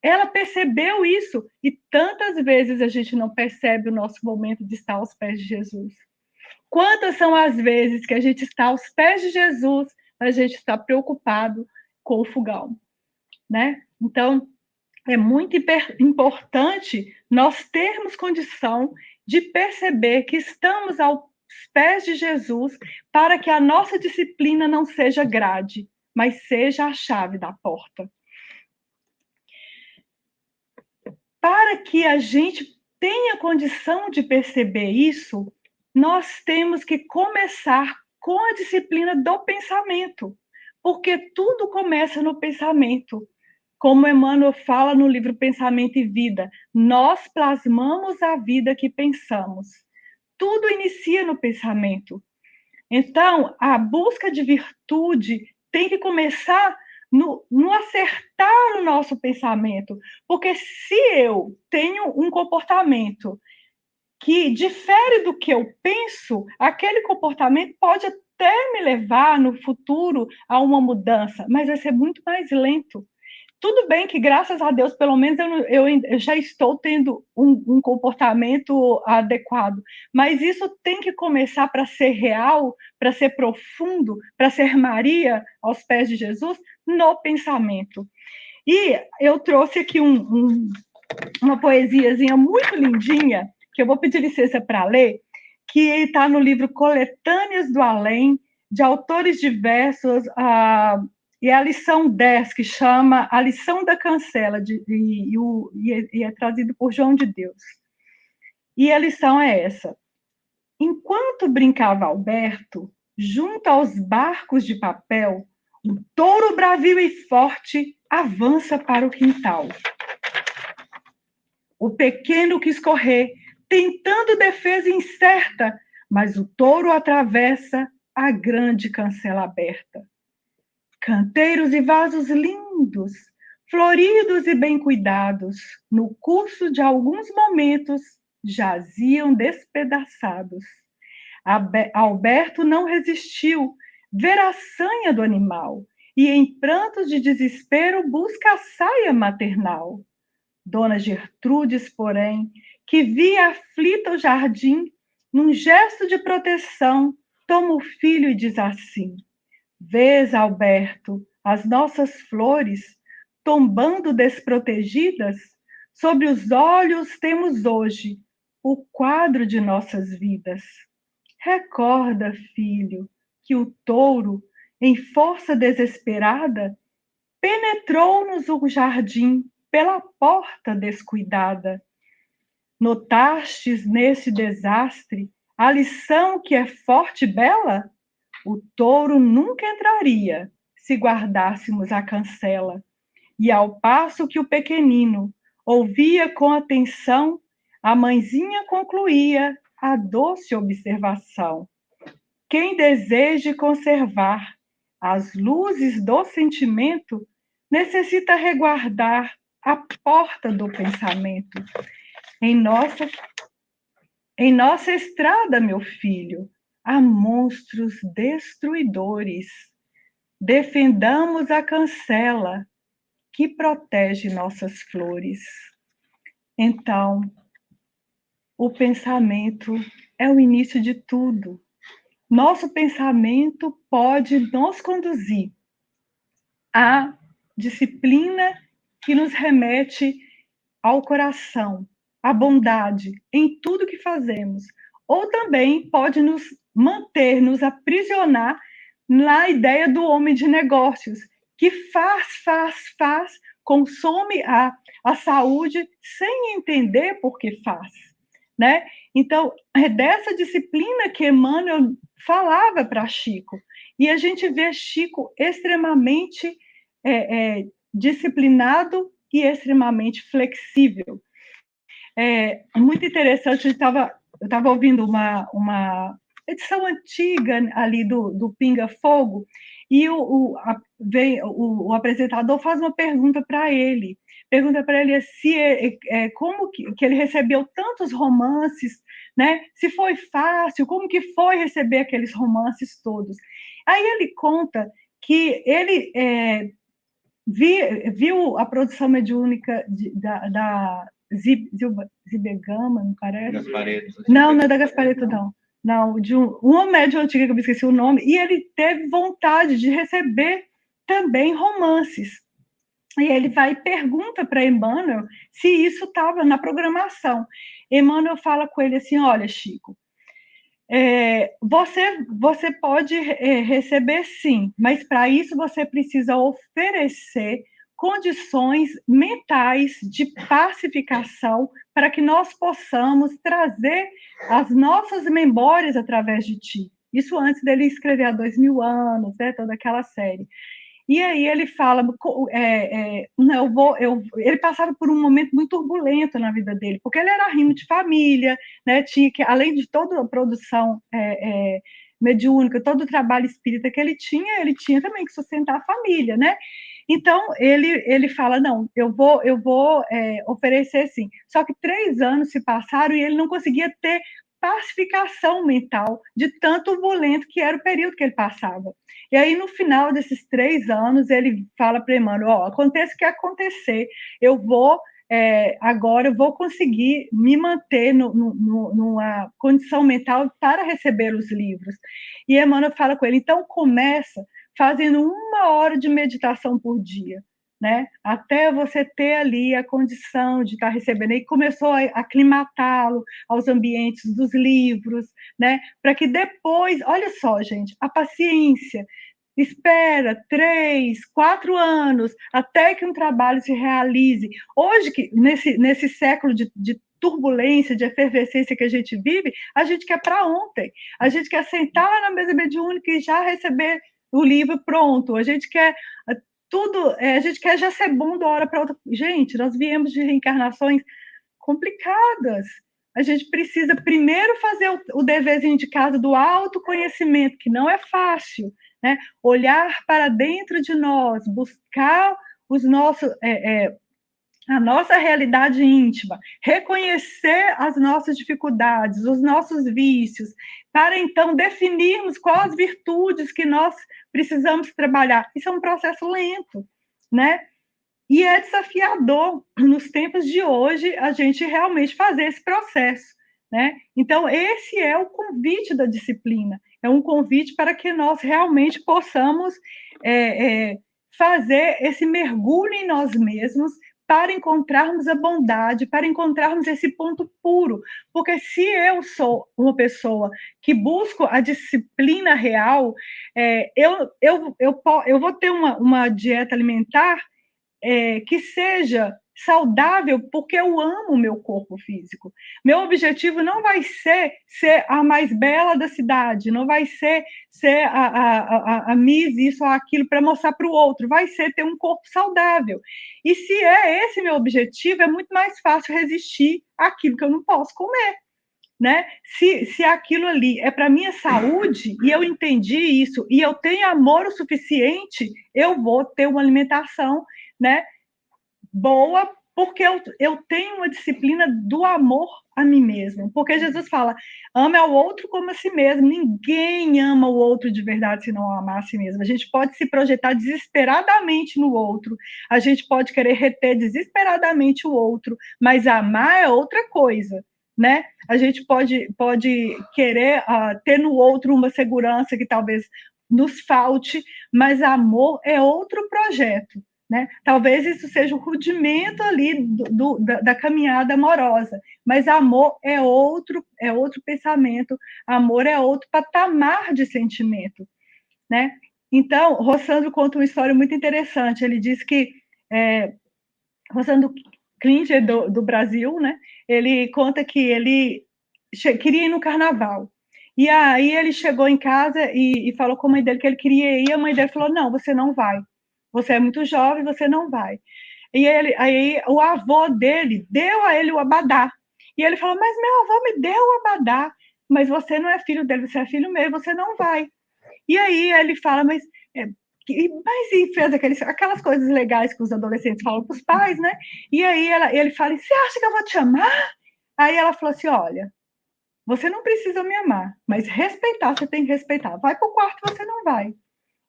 Ela percebeu isso. E tantas vezes a gente não percebe o nosso momento de estar aos pés de Jesus. Quantas são as vezes que a gente está aos pés de Jesus, a gente está preocupado com o fogão, né? Então, é muito importante nós termos condição de perceber que estamos aos pés de Jesus para que a nossa disciplina não seja grade, mas seja a chave da porta. Para que a gente tenha condição de perceber isso, nós temos que começar com a disciplina do pensamento, porque tudo começa no pensamento. Como Emmanuel fala no livro Pensamento e Vida, nós plasmamos a vida que pensamos. Tudo inicia no pensamento. Então, a busca de virtude tem que começar no acertar o nosso pensamento. Porque se eu tenho um comportamento que difere do que eu penso, aquele comportamento pode até me levar no futuro a uma mudança, mas vai ser muito mais lento. Tudo bem que, graças a Deus, pelo menos eu já estou tendo um comportamento adequado, mas isso tem que começar para ser real, para ser profundo, para ser Maria aos pés de Jesus, no pensamento. E eu trouxe aqui uma poesiazinha muito lindinha, que eu vou pedir licença para ler, que está no livro Coletâneas do Além, de autores diversos, e a lição 10, que chama A Lição da Cancela, e é trazido por João de Deus. E a lição é essa. Enquanto brincava Alberto, junto aos barcos de papel, O touro bravio e forte avança para o quintal. O pequeno quis correr, tentando defesa incerta, mas o touro atravessa a grande cancela aberta. Canteiros e vasos lindos, floridos e bem cuidados, no curso de alguns momentos, jaziam despedaçados. Alberto não resistiu ver a sanha do animal e, em prantos de desespero, busca a saia maternal. Dona Gertrudes, porém, que via aflita o jardim, num gesto de proteção, toma o filho e diz assim: Vês, Alberto, as nossas flores tombando desprotegidas? Sobre os olhos temos hoje o quadro de nossas vidas. Recorda, filho, que o touro, em força desesperada, penetrou-nos o jardim pela porta descuidada. Notastes nesse desastre a lição que é forte e bela? O touro nunca entraria se guardássemos a cancela. E ao passo que o pequenino ouvia com atenção, a mãezinha concluía a doce observação. Quem deseje conservar as luzes do sentimento necessita reguardar a porta do pensamento. Em nossa estrada, meu filho, há monstros destruidores. Defendamos a cancela que protege nossas flores. Então, o pensamento é o início de tudo. Nosso pensamento pode nos conduzir à disciplina que nos remete ao coração, à bondade em tudo que fazemos, ou também pode nos manter, nos aprisionar na ideia do homem de negócios, que faz, consome a saúde sem entender por que faz, né? Então, é dessa disciplina que Emmanuel falava para Chico, e a gente vê Chico extremamente disciplinado e extremamente flexível. Muito interessante, eu estava ouvindo uma edição antiga ali do Pinga Fogo, e o apresentador faz uma pergunta para ele. Pergunta para ele se como que ele recebeu tantos romances, né? Se foi fácil, como que foi receber aqueles romances todos. Aí ele conta que ele viu a produção mediúnica da Zibegama, não parece? Gasparetto. Não é da Gasparetto, não. Não, de uma médium antiga, que eu me esqueci o nome, e ele teve vontade de receber também romances. E ele vai e pergunta para Emmanuel se isso estava na programação. Emmanuel fala com ele assim: olha, Chico, você pode receber sim, mas para isso você precisa oferecer condições mentais de pacificação para que nós possamos trazer as nossas memórias através de ti. Isso antes dele escrever há 2000 anos, né, toda aquela série. E aí ele fala, ele passava por um momento muito turbulento na vida dele, porque ele era rimo de família, né, tinha que, além de toda a produção mediúnica, todo o trabalho espírita que ele tinha também que sustentar a família, né? Então ele fala, não, eu vou oferecer sim. Só que 3 anos se passaram e ele não conseguia ter pacificação mental de tanto turbulento que era o período que ele passava. E aí, no final desses 3 anos, ele fala para Emmanuel, aconteça o que acontecer, agora eu vou conseguir me manter numa condição mental para receber os livros. E Emmanuel fala com ele, então começa fazendo 1 hora de meditação por dia, né? Até você ter ali a condição de estar recebendo. E começou a aclimatá-lo aos ambientes dos livros, né? Para que depois, olha só, gente, a paciência, espera 3, 4 anos até que um trabalho se realize. Hoje, nesse século de turbulência, de efervescência que a gente vive, a gente quer para ontem. A gente quer sentar na mesa mediúnica e já receber o livro pronto, a gente quer tudo, a gente quer já ser bom de uma hora para outra. Gente, nós viemos de reencarnações complicadas. A gente precisa primeiro fazer o deverzinho de casa do autoconhecimento, que não é fácil, né? Olhar para dentro de nós, buscar os nossos, a nossa realidade íntima, reconhecer as nossas dificuldades, os nossos vícios, para então definirmos quais as virtudes que nós precisamos trabalhar. Isso é um processo lento, né? E é desafiador, nos tempos de hoje, a gente realmente fazer esse processo, né? Então, esse é o convite da disciplina, é um convite para que nós realmente possamos fazer esse mergulho em nós mesmos, para encontrarmos a bondade, para encontrarmos esse ponto puro. Porque se eu sou uma pessoa que busco a disciplina real, eu vou ter uma dieta alimentar que seja saudável, porque eu amo o meu corpo físico. Meu objetivo não vai ser a mais bela da cidade, não vai ser a Miss, isso ou aquilo, para mostrar para o outro, vai ser ter um corpo saudável. E se é esse meu objetivo, é muito mais fácil resistir àquilo que eu não posso comer. Né? Se aquilo ali é para minha saúde e eu entendi isso e eu tenho amor o suficiente, eu vou ter uma alimentação, né, boa, porque eu tenho uma disciplina do amor a mim mesmo. Porque Jesus fala, ame ao outro como a si mesmo. Ninguém ama o outro de verdade se não amar a si mesmo. A gente pode se projetar desesperadamente no outro, a gente pode querer reter desesperadamente o outro, mas amar é outra coisa. Né? A gente pode querer ter no outro uma segurança que talvez nos falte, mas amor é outro projeto. Né? Talvez isso seja o rudimento ali da caminhada amorosa, mas amor é outro pensamento, amor é outro patamar de sentimento. Né? Então, Rossandro conta uma história muito interessante. Ele diz que Rossandro Klinger, do Brasil, né? Ele conta que ele queria ir no carnaval. E aí ele chegou em casa e falou com a mãe dele que ele queria ir, e a mãe dele falou, não, você não vai. Você é muito jovem, você não vai. E aí o avô dele deu a ele o abadá. E ele falou, mas meu avô me deu o abadá, mas você não é filho dele, você é filho meu, você não vai. E aí ele fala, mas e fez aquelas coisas legais que os adolescentes falam para os pais, né? E aí ele fala, você acha que eu vou te amar? Aí ela falou assim, olha, você não precisa me amar, mas respeitar, você tem que respeitar. Vai para o quarto, você não vai.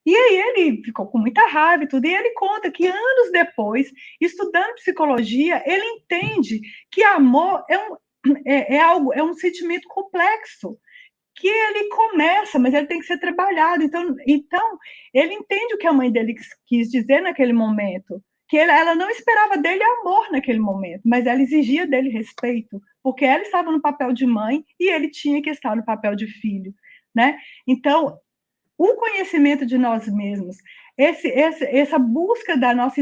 E aí ele ficou com muita raiva e tudo, e ele conta que anos depois, estudando psicologia, ele entende que amor é um sentimento complexo, que ele começa, mas ele tem que ser trabalhado. Então ele entende o que a mãe dele quis dizer naquele momento, que ela não esperava dele amor naquele momento, mas ela exigia dele respeito, porque ela estava no papel de mãe e ele tinha que estar no papel de filho, né? Então, o conhecimento de nós mesmos, essa busca da nossa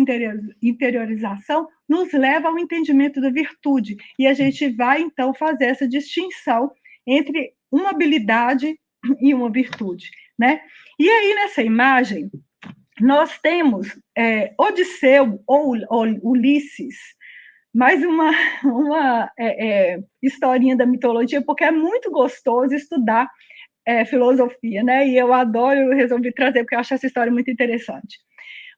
interiorização nos leva ao entendimento da virtude, e a gente vai, então, fazer essa distinção entre uma habilidade e uma virtude, né? E aí, nessa imagem, nós temos Odisseu, ou Ulisses, mais uma historinha da mitologia, porque é muito gostoso estudar filosofia, né? E eu adoro, eu resolvi trazer, porque eu acho essa história muito interessante.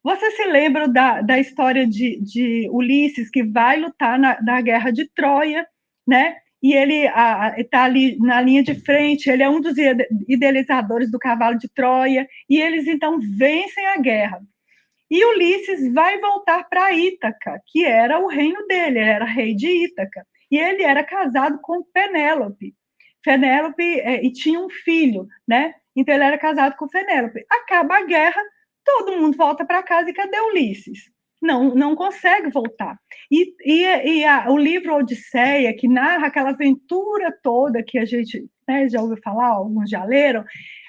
Você se lembra da história de Ulisses, que vai lutar na guerra de Troia, né? E ele está ali na linha de frente, ele é um dos idealizadores do cavalo de Troia, e eles, então, vencem a guerra. E Ulisses vai voltar para Ítaca, que era o reino dele, ele era rei de Ítaca, e ele era casado com Penélope. E tinha um filho, né? Então ele era casado com Penélope. Acaba a guerra, todo mundo volta para casa, e cadê Ulisses? Não consegue voltar. O livro Odisseia, que narra aquela aventura toda que a gente, né, já ouviu falar, alguns já leram,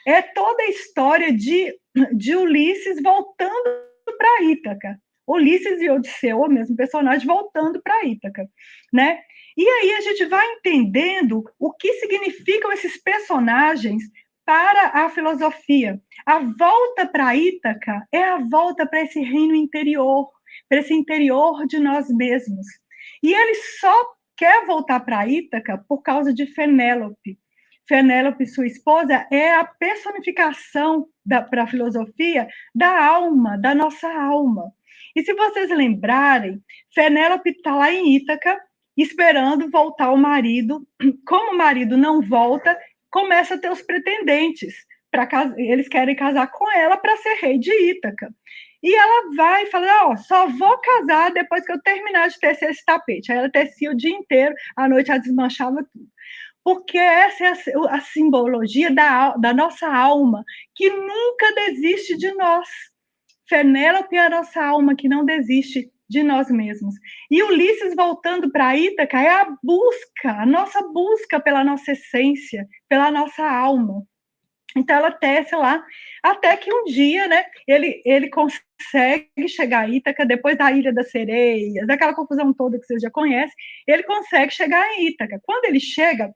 é toda a história de Ulisses voltando para Ítaca. Ulisses e Odisseu, o mesmo personagem, voltando para Ítaca, né? E aí a gente vai entendendo o que significam esses personagens para a filosofia. A volta para Ítaca é a volta para esse reino interior, para esse interior de nós mesmos. E ele só quer voltar para Ítaca por causa de Fenélope. Fenélope, sua esposa, é a personificação para a filosofia da alma, da nossa alma. E se vocês lembrarem, Fenélope está lá em Ítaca, esperando voltar o marido. Como o marido não volta, começa a ter os pretendentes. Eles querem casar com ela para ser rei de Ítaca. E ela vai e fala, só vou casar depois que eu terminar de tecer esse tapete. Aí ela tecia o dia inteiro, à noite ela desmanchava tudo. Porque essa é a simbologia da nossa alma, que nunca desiste de nós. Fenélope é a nossa alma que não desiste de nós mesmos. E Ulisses voltando para Ítaca é a busca, a nossa busca pela nossa essência, pela nossa alma. Então ela tece lá, até que um dia, né, ele consegue chegar a Ítaca, depois da Ilha das Sereias, daquela confusão toda que vocês já conhecem, ele consegue chegar em Ítaca. Quando ele chega,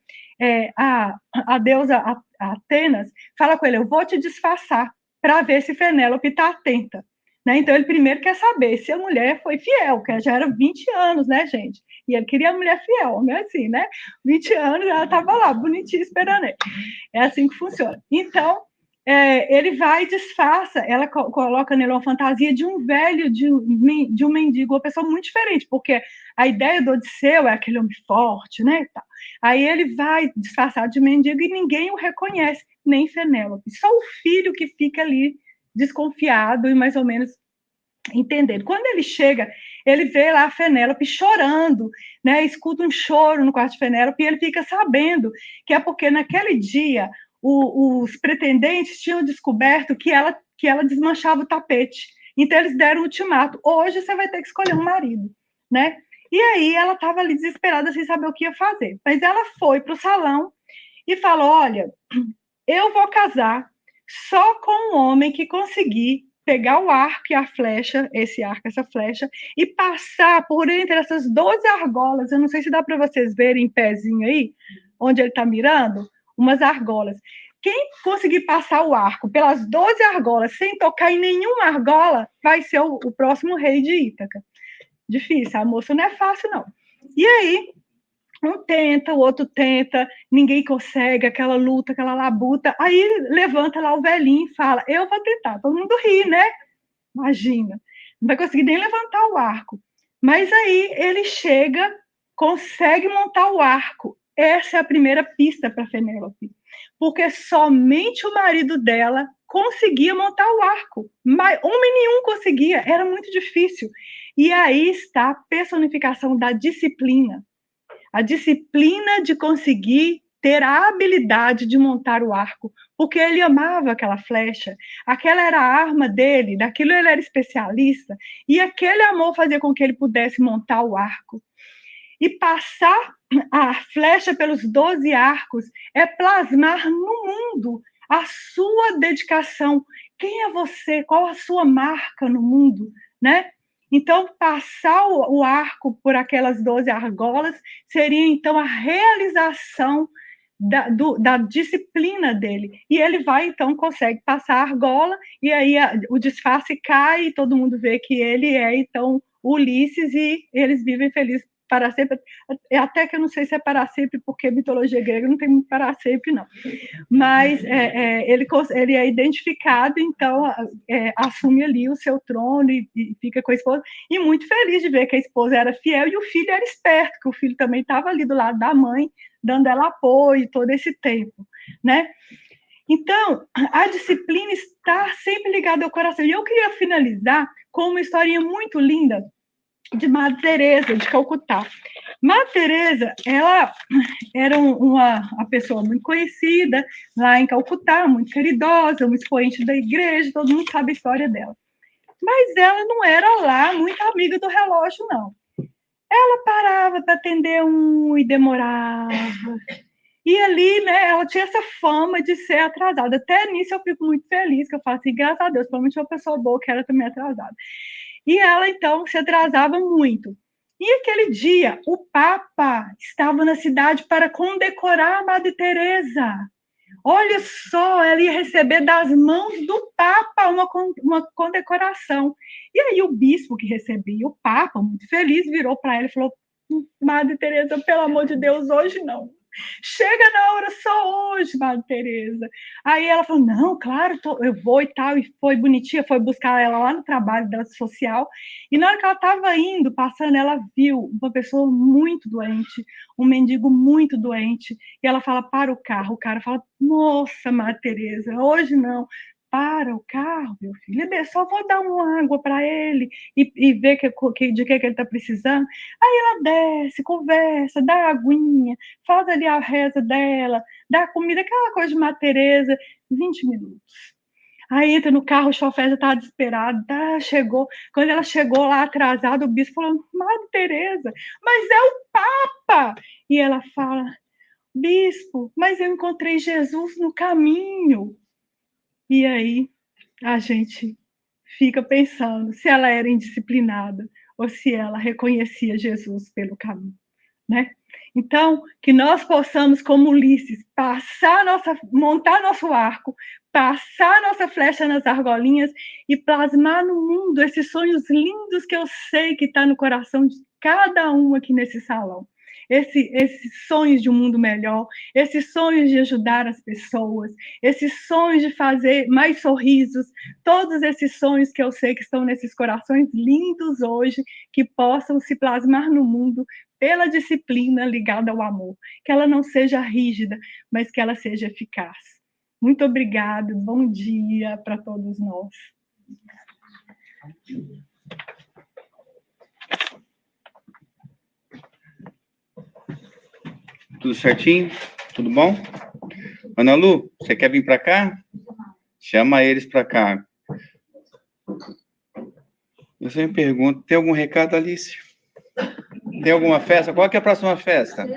a deusa a Atenas fala com ele, eu vou te disfarçar, para ver se Fenélope está atenta. Né? Então ele primeiro quer saber se a mulher foi fiel, que já era 20 anos, né, gente? E ele queria a mulher fiel, não é assim, né? 20 anos, ela estava lá, bonitinha, esperando ele. É assim que funciona. Então, ele vai e disfarça, ela coloca nele uma fantasia de um velho, de um mendigo, uma pessoa muito diferente, porque a ideia do Odisseu é aquele homem forte, né? Aí ele vai disfarçado de mendigo e ninguém o reconhece, nem Fenélope. Só o filho que fica ali desconfiado e mais ou menos entendendo. Quando ele chega, ele vê lá a Fenélope chorando, né? Escuta um choro no quarto de Fenélope e ele fica sabendo que é porque naquele dia os pretendentes tinham descoberto que ela desmanchava o tapete. Então eles deram um ultimato: hoje você vai ter que escolher um marido, né? E aí ela estava ali desesperada sem saber o que ia fazer. Mas ela foi para o salão e falou: olha, eu vou casar só com um homem que conseguir pegar o arco e a flecha, esse arco, essa flecha, e passar por entre essas 12 argolas. Eu não sei se dá para vocês verem em pezinho aí, onde ele está mirando, umas argolas. Quem conseguir passar o arco pelas 12 argolas sem tocar em nenhuma argola vai ser o próximo rei de Ítaca. Difícil, a moça não é fácil, não. E aí, um tenta, o outro tenta, ninguém consegue, aquela luta, aquela labuta. Aí levanta lá o velhinho e fala: eu vou tentar. Todo mundo ri, né? Imagina, não vai conseguir nem levantar o arco. Mas aí ele chega, consegue montar o arco. Essa é a primeira pista para Fenélope, porque somente o marido dela conseguia montar o arco. Mas homem nenhum conseguia, era muito difícil. E aí está a personificação da disciplina. A disciplina de conseguir ter a habilidade de montar o arco, porque ele amava aquela flecha, aquela era a arma dele, daquilo ele era especialista, e aquele amor fazia com que ele pudesse montar o arco. E passar a flecha pelos 12 arcos é plasmar no mundo a sua dedicação. Quem é você? Qual a sua marca no mundo, né? Então, passar o arco por aquelas 12 argolas seria, então, a realização da disciplina dele. E ele vai, então, consegue passar a argola, e aí o disfarce cai, e todo mundo vê que ele é, então, Ulisses, e eles vivem felizes para sempre. Até que eu não sei se é para sempre, porque mitologia grega não tem muito para sempre, não. Mas ele é identificado, então assume ali o seu trono e fica com a esposa, e muito feliz de ver que a esposa era fiel e o filho era esperto, que o filho também estava ali do lado da mãe, dando ela apoio todo esse tempo, né? Então, a disciplina está sempre ligada ao coração. E eu queria finalizar com uma historinha muito linda de Madre Teresa de Calcutá. Madre Teresa, ela era uma pessoa muito conhecida lá em Calcutá, muito caridosa, uma expoente da igreja, todo mundo sabe a história dela. Mas ela não era lá muito amiga do relógio, não. Ela parava para atender um e demorava. E ali, né, ela tinha essa fama de ser atrasada. Até nisso eu fico muito feliz, que eu falo assim, graças a Deus, provavelmente uma pessoa boa que era também atrasada. E ela, então, se atrasava muito. E aquele dia, o Papa estava na cidade para condecorar a Madre Teresa. Olha só, ela ia receber das mãos do Papa uma condecoração. E aí o bispo que recebia o Papa, muito feliz, virou para ela e falou: Madre Teresa, pelo amor de Deus, hoje não. Chega na hora só hoje, Madre Teresa. Aí ela falou: não, claro, eu vou e tal. E foi bonitinha, foi buscar ela lá no trabalho da social. E na hora que ela estava indo, passando, ela viu uma pessoa muito doente, um mendigo muito doente. E ela fala: para o carro. O cara fala: nossa, Madre Teresa, hoje não. Para o carro, meu filho. Só vou dar uma água para ele e ver de que ele está precisando. Aí ela desce, conversa, dá aguinha, faz ali a reza dela, dá comida, aquela coisa de Madre Teresa, 20 minutos. Aí entra no carro, o chofer já estava desesperado, chegou. Quando ela chegou lá atrasada, o bispo falou: Madre Teresa, mas é o Papa! E ela fala: bispo, mas eu encontrei Jesus no caminho. E aí a gente fica pensando se ela era indisciplinada ou se ela reconhecia Jesus pelo caminho, né? Então, que nós possamos, como Ulisses, montar nosso arco, passar nossa flecha nas argolinhas e plasmar no mundo esses sonhos lindos que eu sei que está no coração de cada um aqui nesse salão. Esses sonhos de um mundo melhor, esses sonhos de ajudar as pessoas, esses sonhos de fazer mais sorrisos, todos esses sonhos que eu sei que estão nesses corações lindos hoje, que possam se plasmar no mundo pela disciplina ligada ao amor, que ela não seja rígida, mas que ela seja eficaz. Muito obrigada, bom dia para todos nós. Tudo certinho? Tudo bom? Ana Lu, você quer vir para cá? Chama eles para cá. Eu sempre pergunto, tem algum recado, Alice? Tem alguma festa? Qual que é a próxima festa?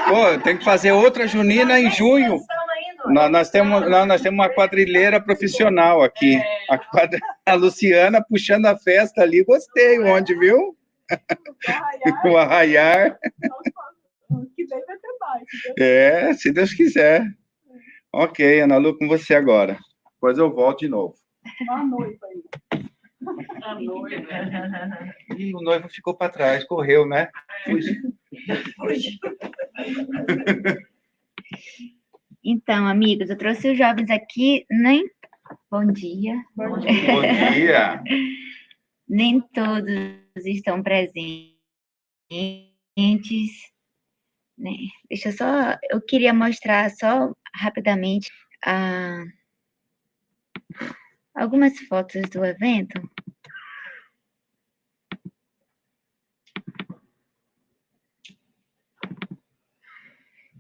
Pô, tem que fazer outra junina em junho. Nós temos uma quadrilheira profissional aqui. A Luciana puxando a festa ali, gostei onde, viu? O Arraiar. Que vem vai ter mais. É, se Deus quiser. Ok, Ana Lu, com você agora. Depois eu volto de novo. Boa noite aí. Ih, o noivo ficou para trás, correu, né? Então, amigos, eu trouxe os jovens aqui, Bom dia. Bom dia. Nem todos estão presentes, né? Eu queria mostrar só rapidamente algumas fotos do evento.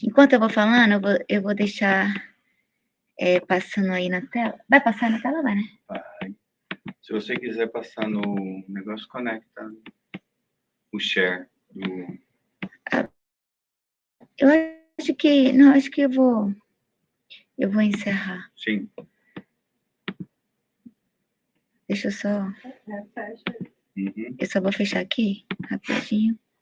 Enquanto eu vou falando, eu vou deixar passando aí na tela. Vai passar na tela, vai, né? Vai. Se você quiser passar no negócio, conecta o share. Eu acho que... Não, acho que eu vou encerrar. Sim. Deixa eu só... Uhum. Eu só vou fechar aqui, rapidinho.